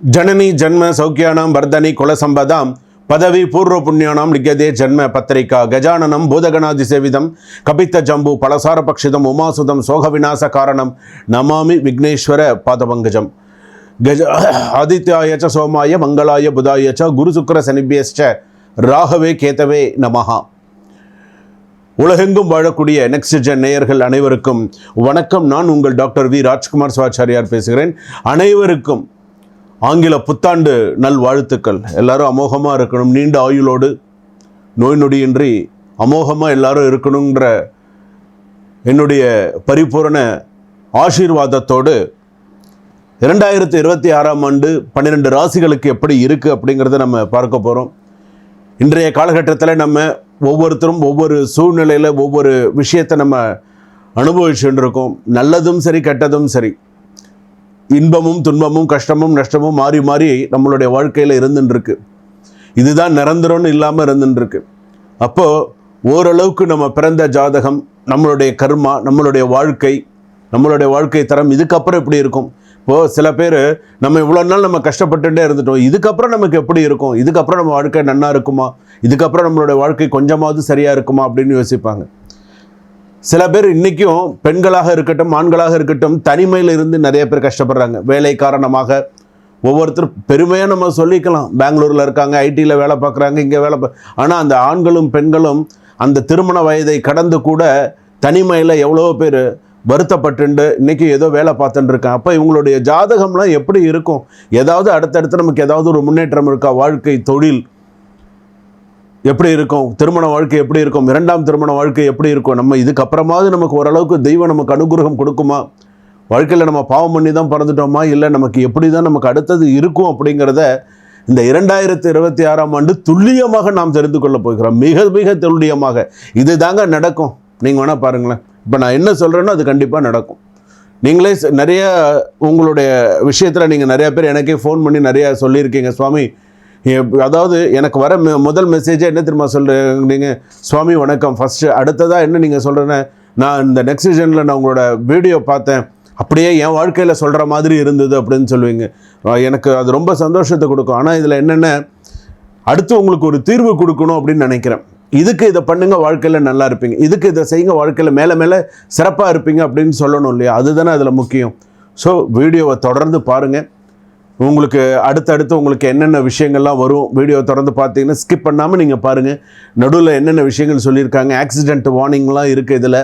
जननी जन्म सौख्यानां वर्धनी कुलसंपदां पदवी पूर्व पुण्यानां लिख्यते जन्म पत्रिका गजाननं भूतगणाधिसेवितं कपित्थजम्बू फलसारपक्षितम् उमासुतं सोगविनाश कारणं नमामि विघ्नेश्वर पादपङ्कजं गज आदित्याय च सोमाय मंगलाय बुधाय च गुरुशुक्र शनिभ्यश्च ராகவே கேதவே நமஹா. உலகெங்கும் வாழக்கூடிய நெக்ஸ்ட் ஜென் நேயர்கள் அனைவருக்கும் வணக்கம். நான் உங்கள் டாக்டர் வி ராஜ்குமார் சிவாச்சாரியார் பேசுகிறேன். அனைவருக்கும் ஆங்கில புத்தாண்டு நல் வாழ்த்துக்கள். எல்லாரும் அமோகமாக இருக்கணும், நீண்ட ஆயுளோடு நோய் நொடியின்றி அமோகமாக எல்லாரும் இருக்கணுங்கிற என்னுடைய பரிபூரண ஆசீர்வாதத்தோடு 2026ஆம் ஆண்டு 12 ராசிகளுக்கு எப்படி இருக்குது அப்படிங்கிறத நம்ம பார்க்க போகிறோம். இன்றைய காலகட்டத்தில் நம்ம ஒவ்வொருத்தரும் ஒவ்வொரு சூழ்நிலையில் ஒவ்வொரு விஷயத்தை நம்ம அனுபவிச்சுட்டு இருக்கோம். நல்லதும் சரி, கெட்டதும் சரி, இன்பமும் துன்பமும் கஷ்டமும் நஷ்டமும் மாறி மாறி நம்மளுடைய வாழ்க்கையில் இருந்துருக்கு. இதுதான் நிரந்தரம்னு இல்லாமல் இருந்துருக்கு. அப்போது ஓரளவுக்கு நம்ம பிறந்த ஜாதகம், நம்மளுடைய கர்மா, நம்மளுடைய வாழ்க்கை தரம் இதுக்கப்புறம் எப்படி இருக்கும்? இப்போது சில பேர் நம்ம இவ்வளோ நாள் நம்ம கஷ்டப்பட்டுட்டே இருந்துட்டோம், இதுக்கப்புறம் நமக்கு எப்படி இருக்கும், இதுக்கப்புறம் நம்ம வாழ்க்கை நன்னா இருக்குமா, இதுக்கப்புறம் நம்மளுடைய வாழ்க்கை கொஞ்சமாவது சரியாக இருக்குமா அப்படின்னு யோசிப்பாங்க. சில பேர் இன்றைக்கும் பெண்களாக இருக்கட்டும் ஆண்களாக இருக்கட்டும் தனிமையில் இருந்து நிறைய பேர் கஷ்டப்படுறாங்க. வேலை காரணமாக ஒவ்வொருத்தரும் பெருமையாக நம்ம சொல்லிக்கலாம், பெங்களூரில் இருக்காங்க, ஐடியில் வேலை பார்க்குறாங்க, இங்கே ஆனால் அந்த ஆண்களும் பெண்களும் அந்த திருமண வயதை கடந்து கூட தனிமையில் எவ்வளோ பேர் வருத்தப்பட்டு இன்றைக்கி ஏதோ வேலை பார்த்துட்டு இருக்கேன். அப்போ இவங்களுடைய ஜாதகம்லாம் எப்படி இருக்கும்? ஏதாவது அடுத்தடுத்து நமக்கு ஏதாவது ஒரு முன்னேற்றம் இருக்கா? வாழ்க்கை, தொழில் எப்படி இருக்கும்? திருமண வாழ்க்கை எப்படி இருக்கும்? 2ஆம் திருமண வாழ்க்கை எப்படி இருக்கும்? நம்ம இதுக்கப்புறமாவது நமக்கு ஓரளவுக்கு தெய்வம் நமக்கு அனுகிரகம் கொடுக்குமா? வாழ்க்கையில் நம்ம பாவம் பண்ணி தான் பிறந்துட்டோமா, இல்லை நமக்கு எப்படி தான் நமக்கு அடுத்தது இருக்கும் அப்படிங்கிறத இந்த 2026ஆம் ஆண்டு துல்லியமாக நாம் தெரிந்து கொள்ள போகிறோம். மிக மிக துல்லியமாக இது தாங்க நடக்கும். நீங்கள் வேணால் பாருங்களேன், இப்போ நான் என்ன சொல்கிறேன்னோ அது கண்டிப்பாக நடக்கும். நீங்களே நிறைய உங்களுடைய விஷயத்தில் நீங்கள் நிறையா பேர் எனக்கே ஃபோன் பண்ணி நிறையா சொல்லியிருக்கீங்க. சுவாமி, அதாவது எனக்கு வர முதல் மெசேஜே என்ன தெரியுமா சொல்கிறீங்க? சுவாமி வணக்கம், ஃபஸ்ட்டு அடுத்ததாக என்ன நீங்கள் சொல்கிறேன்னு, நான் இந்த நெக்ஸ்ட் ஜெனில் நான் உங்களோட வீடியோ பார்த்தேன், அப்படியே என் வாழ்க்கையில் சொல்கிற மாதிரி இருந்தது அப்படின்னு சொல்லுவீங்க. எனக்கு அது ரொம்ப சந்தோஷத்தை கொடுக்கும். ஆனால் இதில் என்னென்ன, அடுத்து உங்களுக்கு ஒரு தீர்வு கொடுக்கணும் அப்படின்னு நினைக்கிறேன். இதுக்கு இதை பண்ணுங்கள், வாழ்க்கையில் நல்லா இருப்பீங்க, இதுக்கு இதை செய்யுங்க, வாழ்க்கையில் மேலே மேலே சிறப்பாக இருப்பீங்க அப்படின்னு சொல்லணும் இல்லையா? அதுதானே அதில் முக்கியம். ஸோ வீடியோவை தொடர்ந்து பாருங்கள். உங்களுக்கு அடுத்தடுத்து உங்களுக்கு என்னென்ன விஷயங்கள்லாம் வரும், வீடியோ தொடர்ந்து பார்த்தீங்கன்னா ஸ்கிப் பண்ணாமல் நீங்கள் பாருங்கள். நடுவில் என்னென்ன விஷயங்கள் சொல்லியிருக்காங்க, ஆக்சிடென்ட் வார்னிங்லாம் இருக்குது, இதில்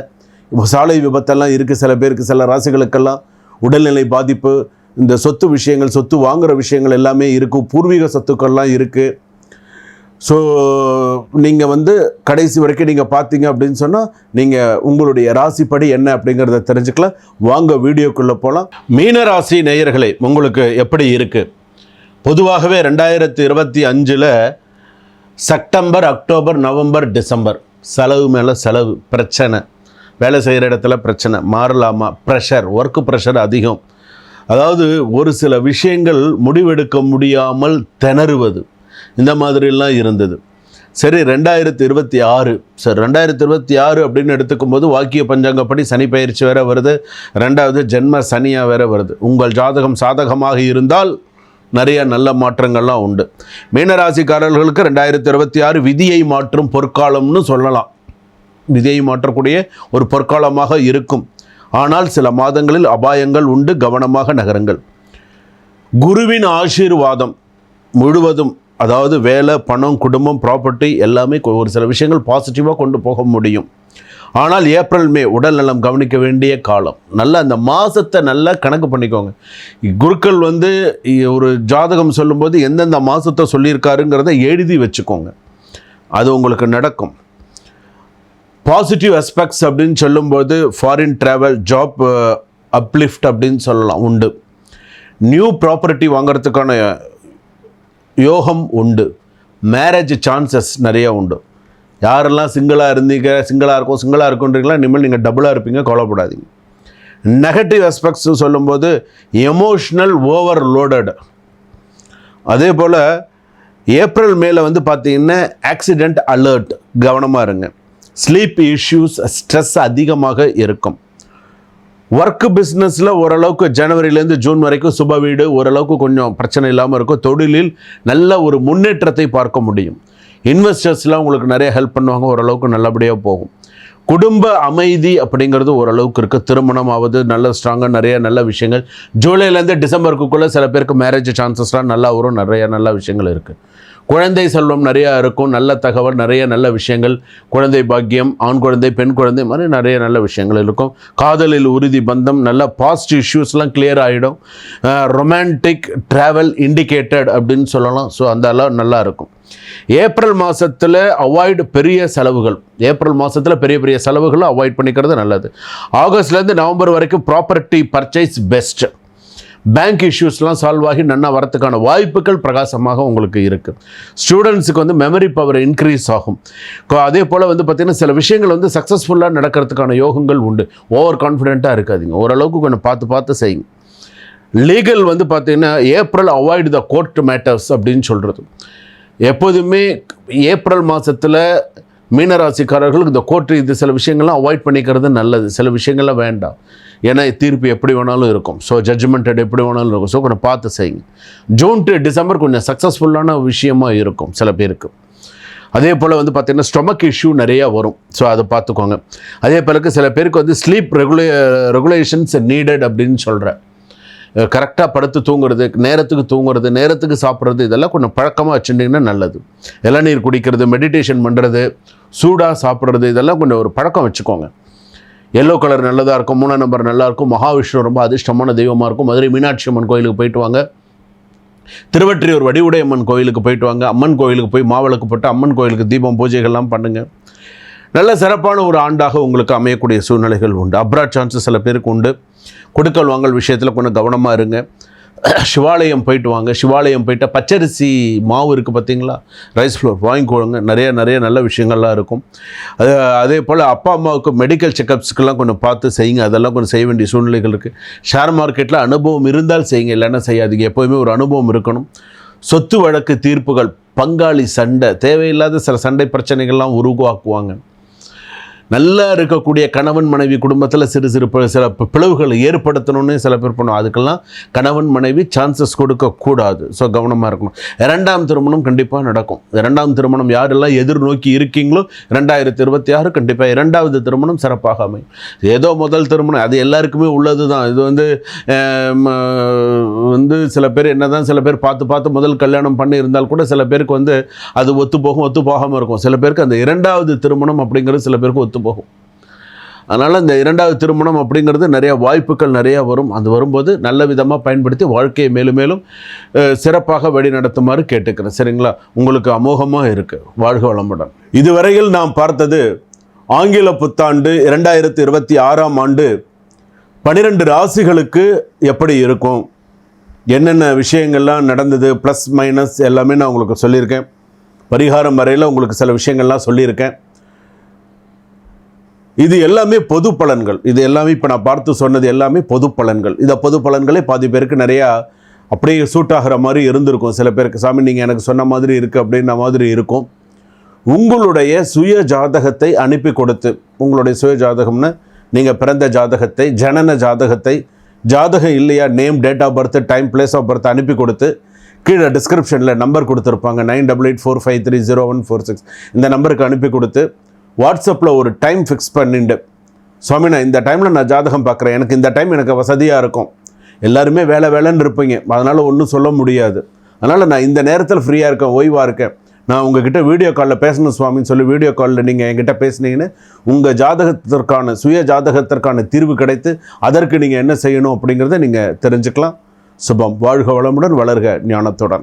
சாலை விபத்தெல்லாம் இருக்குது. சில பேருக்கு, சில ராசிகளுக்கெல்லாம் உடல்நிலை பாதிப்பு, இந்த சொத்து விஷயங்கள், சொத்து வாங்குகிற விஷயங்கள் எல்லாமே இருக்கும், பூர்வீக சொத்துக்கள்லாம் இருக்குது. ஸோ நீங்கள் கடைசி வரைக்கும் நீங்கள் பார்த்தீங்க அப்படின்னு சொன்னால் நீங்கள் உங்களுடைய ராசிப்படி என்ன அப்படிங்கிறத தெரிஞ்சுக்கலாம். வாங்க வீடியோக்குள்ளே போகலாம். மீனராசி நேயர்களே, உங்களுக்கு எப்படி இருக்குது? பொதுவாகவே 2025 செப்டம்பர், அக்டோபர், நவம்பர், டிசம்பர் செலவு மேலே செலவு, பிரச்சனை, வேலை செய்கிற இடத்துல பிரச்சனை, மாறலாமா, ப்ரெஷர், ஒர்க்கு ப்ரெஷர் அதிகம். அதாவது ஒரு சில விஷயங்கள் முடிவெடுக்க முடியாமல் திணறுவது, இந்த மாதிரிலாம் இருந்தது. சரி, 2026 சார் 2026 அப்படின்னு எடுத்துக்கும்போது வாக்கிய பஞ்சாங்கப்படி சனி பயிற்சி வேறு வருது, 2வது ஜென்ம சனியாக வேறு வருது. உங்கள் ஜாதகம் சாதகமாக இருந்தால் நிறைய நல்ல மாற்றங்கள்லாம் உண்டு. மீனராசிக்காரர்களுக்கு 2026 விதியை மாற்றும் பொற்காலம்னு சொல்லலாம். விதியை மாற்றக்கூடிய ஒரு பொற்காலமாக இருக்கும். ஆனால் சில மாதங்களில் அபாயங்கள் உண்டு, கவனமாக நகருங்கள். குருவின் ஆசீர்வாதம் முழுவதும், அதாவது வேலை, பணம், குடும்பம், ப்ராப்பர்ட்டி எல்லாமே ஒரு சில விஷயங்கள் பாசிட்டிவாக கொண்டு போக முடியும். ஆனால் ஏப்ரல், மே உடல் நலம் கவனிக்க வேண்டிய காலம். நல்லா அந்த மாதத்தை நல்லா கணக்கு பண்ணிக்கோங்க. குருக்கள் ஒரு ஜாதகம் சொல்லும்போது எந்தெந்த மாதத்தை சொல்லியிருக்காருங்கிறத எழுதி வச்சுக்கோங்க, அது உங்களுக்கு நடக்கும். பாசிட்டிவ் அஸ்பெக்ட்ஸ் அப்படின்னு சொல்லும்போது ஃபாரின் ட்ராவல், ஜாப் அப்லிஃப்ட் அப்படின்னு சொல்லலாம் உண்டு. நியூ ப்ராப்பர்ட்டி வாங்கிறதுக்கான யோகம் உண்டு. மேரேஜ் சான்சஸ் நிறைய உண்டு. யாரெல்லாம் சிங்கிளாக இருக்குன்றீங்களா, இனிமேல் நீங்கள் டபுளாக இருப்பீங்க, கவலைப்படாதீங்க. நெகட்டிவ் அஸ்பெக்ட்ஸ் சொல்லும்போது எமோஷ்னல் ஓவர்லோடட். அதே போல் ஏப்ரல் மேலே பார்த்தீங்கன்னா ஆக்சிடெண்ட் அலர்ட், கவனமாக இருங்க. ஸ்லீப் இஷ்யூஸ், ஸ்ட்ரெஸ் அதிகமாக இருக்கும். ஒர்க் பிஸ்னஸில் ஓரளவுக்கு ஜனவரியிலேருந்து ஜூன் வரைக்கும் சுப வீடு, ஓரளவுக்கு கொஞ்சம் பிரச்சனை இல்லாமல் இருக்கும். தொழிலில் நல்ல ஒரு முன்னேற்றத்தை பார்க்க முடியும். இன்வெஸ்டர்ஸ்லாம் உங்களுக்கு நிறைய ஹெல்ப் பண்ணுவாங்க, ஓரளவுக்கு நல்லபடியாக போகும். குடும்ப அமைதி அப்படிங்கிறது ஓரளவுக்கு இருக்குது. திருமணம் ஆகுது நல்ல ஸ்ட்ராங்காக, நிறைய நல்ல விஷயங்கள். ஜூலைலேருந்து டிசம்பருக்குள்ளே சில பேருக்கு மேரேஜ் சான்சஸ்லாம் நல்லா வரும், நிறைய நல்ல விஷயங்கள் இருக்குது. குழந்தை செல்வம் நிறையா இருக்கும், நல்ல தகவல், நிறைய நல்ல விஷயங்கள். குழந்தை பாக்கியம், ஆண் குழந்தை, பெண் குழந்தை மாதிரி நிறைய நல்ல விஷயங்கள் இருக்கும். காதலில் உறுதி பந்தம், நல்ல பாஸ்ட் இஷ்யூஸ்லாம் கிளியர் ஆகிடும். ரொமான்டிக் ட்ராவல் இண்டிகேட்டட் அப்படின்னு சொல்லலாம். ஸோ அந்த அளவு நல்லா இருக்கும். ஏப்ரல் மாதத்தில் அவாய்டு பெரிய செலவுகள். ஏப்ரல் மாதத்தில் பெரிய பெரிய செலவுகளை அவாய்ட் பண்ணிக்கிறது நல்லது. ஆகஸ்ட்லேருந்து நவம்பர் வரைக்கும் ப்ராப்பர்ட்டி பர்ச்சேஸ் பெஸ்ட். பேங்க் இஷ்யூஸ்லாம் சால்வ் ஆகி நன்னா வரத்துக்கான வாய்ப்புகள் பிரகாசமாக உங்களுக்கு இருக்குது. ஸ்டூடெண்ட்ஸுக்கு வந்து மெமரி பவர் இன்க்ரீஸ் ஆகும். அதே போல் வந்து பார்த்திங்கன்னா சில விஷயங்கள் வந்து சக்ஸஸ்ஃபுல்லாக நடக்கிறதுக்கான யோகங்கள் உண்டு. ஓவர் கான்ஃபிடென்ட்டாக இருக்காதிங்க, ஓரளவுக்கு கொஞ்சம் பார்த்து செய்யுங்க. லீகல் வந்து பார்த்திங்கன்னா April avoid the court matters அப்படின்னு சொல்கிறது. எப்போதுமே ஏப்ரல் மாதத்தில் மீனராசிக்காரர்களுக்கு இந்த கோர்ட்டு இது சில விஷயங்கள்லாம் அவாய்ட் பண்ணிக்கிறது நல்லது. சில விஷயங்கள்லாம் வேண்டாம், ஏன்னா தீர்ப்பு எப்படி வேணாலும் இருக்கும். ஸோ ஜட்ஜ்மெண்டட் எப்படி வேணாலும் இருக்கும். ஸோ கொஞ்சம் பார்த்து செய்யுங்க. ஜூன் டு டிசம்பர் கொஞ்சம் சக்ஸஸ்ஃபுல்லான விஷயமாக இருக்கும் சில பேருக்கு. அதே போல் வந்து பார்த்திங்கன்னா ஸ்டொமக் இஷ்யூ நிறையா வரும். ஸோ அதை பார்த்துக்கோங்க. அதே போலக்கு சில பேருக்கு வந்து ஸ்லீப் ரெகுலேஷன்ஸ் நீடட் அப்படின்னு சொல்கிறேன். கரெக்டாக படுத்து தூங்குறது, நேரத்துக்கு தூங்குறது, நேரத்துக்கு சாப்பிட்றது, இதெல்லாம் கொஞ்சம் பழக்கமாக வச்சுட்டிங்கன்னா நல்லது. இளநீர் குடிக்கிறது, மெடிடேஷன் பண்ணுறது, சூடாக சாப்பிட்றது, இதெல்லாம் கொஞ்சம் ஒரு பழக்கம் வச்சுக்கோங்க. எல்லோ கலர் நல்லதாக இருக்கும், 3 நம்பர் நல்லாயிருக்கும். மகாவிஷ்ணு ரொம்ப அதிர்ஷ்டமான தெய்வமாக இருக்கும். மதுரை மீனாட்சி அம்மன் கோயிலுக்கு போயிட்டு வாங்க. திருவற்றியூர் வடிவுடை அம்மன் கோயிலுக்கு போயிட்டு வாங்க. அம்மன் கோயிலுக்கு போய் மாவிளக்கு போட்டு அம்மன் கோயிலுக்கு தீபம் பூஜைகள்லாம் பண்ணுங்கள். நல்ல சிறப்பான ஒரு ஆண்டாக உங்களுக்கு அமையக்கூடிய சூழ்நிலைகள் உண்டு. அப்ராட் சான்சஸ் சில பேருக்கு உண்டு. கொடுக்கல் வாங்கல் விஷயத்தில் கொஞ்சம் கவனமாக இருங்க. சிவாலயம் போயிட்டு வாங்க. சிவாலயம் போயிட்டு பச்சரிசி மாவு இருக்குது பார்த்தீங்களா, ரைஸ் ஃப்ளோர் வாங்கிக்கோங்க. நிறைய நல்ல விஷயங்கள்லாம் இருக்கும். அதே போல் அப்பா அம்மாவுக்கு மெடிக்கல் செக்கப்ஸ்க்கெல்லாம் கொஞ்சம் பார்த்து செய்யுங்க. அதெல்லாம் கொஞ்சம் செய்ய வேண்டிய சூழ்நிலைகள் இருக்குது. ஷேர் மார்க்கெட்டில் அனுபவம் இருந்தால் செய்யுங்க, இல்லைன்னா செய்யாதீங்க. எப்போவுமே ஒரு அனுபவம் இருக்கணும். சொத்து வழக்கு தீர்ப்புகள், பங்காளி சண்டை, தேவையில்லாத சில சண்டை பிரச்சனைகள்லாம் உருவாக்குவாங்க. நல்லா இருக்கக்கூடிய கணவன் மனைவி குடும்பத்தில் சில பிளவுகளை ஏற்படுத்தணும்னு சில பேர் பண்ணுவோம். அதுக்கெல்லாம் கணவன் மனைவி சான்சஸ் கொடுக்கக்கூடாது. ஸோ கவனமாக இருக்கணும். 2ஆம் திருமணம் கண்டிப்பாக நடக்கும். 2ஆம் திருமணம் யாரெல்லாம் எதிர்நோக்கி இருக்கீங்களோ 2026 கண்டிப்பாக 2வது திருமணம் சிறப்பாக அமையும். ஏதோ முதல் திருமணம் அது எல்லாருக்குமே உள்ளது தான். இது வந்து சில பேர் என்ன தான் சில பேர் பார்த்து முதல் கல்யாணம் பண்ணி இருந்தால் கூட சில பேருக்கு வந்து அது ஒத்து போகாமல் இருக்கும். சில பேருக்கு அந்த 2வது திருமணம் அப்படிங்கிறது சில பேருக்கு ஒத்து போகும். அதனால் இந்த 2வது திருமணம் அப்படிங்கிறது நிறைய வாய்ப்புகள் நிறையா வரும். அது வரும்போது நல்ல விதமாக பயன்படுத்தி வாழ்க்கையை மேலும் மேலும் சிறப்பாக வழிநடத்துமாறு கேட்டுக்கிறேன். சரிங்களா? உங்களுக்கு அமோகமாக இருக்குது. வாழ்க வளமுடன். இதுவரையில் நாம் பார்த்தது ஆங்கில புத்தாண்டு 2026ஆம் ஆண்டு 12 ராசிகளுக்கு எப்படி இருக்கும், என்னென்ன விஷயங்கள்லாம் நடந்தது, ப்ளஸ் மைனஸ் எல்லாமே நான் உங்களுக்கு சொல்லியிருக்கேன். பரிகாரம் வரையில் உங்களுக்கு சில விஷயங்கள்லாம் சொல்லியிருக்கேன். இது எல்லாமே பொது பலன்கள். இது எல்லாமே இப்போ நான் பார்த்து சொன்னது எல்லாமே பொது பலன்கள். இதை பொது பலன்களே பாதி பேருக்கு நிறையா அப்படியே சூட் ஆகிற மாதிரி இருந்திருக்கும். சில பேருக்கு சாமி நீங்கள் எனக்கு சொன்ன மாதிரி இருக்குது அப்படின்ற மாதிரி இருக்கும். உங்களுடைய சுய ஜாதகத்தை அனுப்பி கொடுத்து, உங்களுடைய சுய ஜாதகம்னு நீங்கள் பிறந்த ஜாதகத்தை, ஜனன ஜாதகத்தை, ஜாதகம் இல்லையா name, date of birth, time, place of birth அனுப்பி கொடுத்து கீழே டிஸ்கிரிப்ஷனில் நம்பர் கொடுத்துருப்பாங்க 9884530146. இந்த நம்பருக்கு அனுப்பி கொடுத்து வாட்ஸ்அப்பில் ஒரு டைம் ஃபிக்ஸ் பண்ணிட்டு, சுவாமி நான் இந்த டைமில் நான் ஜாதகம் பார்க்குறேன், எனக்கு இந்த டைம் எனக்கு வசதியாக இருக்கும். எல்லாருமே வேலைன்னு இருப்பீங்க, அதனால் ஒன்றும் சொல்ல முடியாது. அதனால் நான் இந்த நேரத்தில் ஃப்ரீயாக இருக்கேன், ஓய்வாக இருக்கேன், நான் உங்ககிட்ட வீடியோ காலில் பேசணும் சுவாமின்னு சொல்லி வீடியோ காலில் நீங்கள் என்கிட்ட பேசுனீங்கன்னு உங்கள் ஜாதகத்திற்கான சுய ஜாதகத்திற்கான தீர்வு கிடைத்து அதற்கு நீங்கள் என்ன செய்யணும் அப்படிங்கிறத நீங்கள் தெரிஞ்சுக்கலாம். சுபம். வாழ்க வளமுடன், வளர்க ஞானத்துடன்.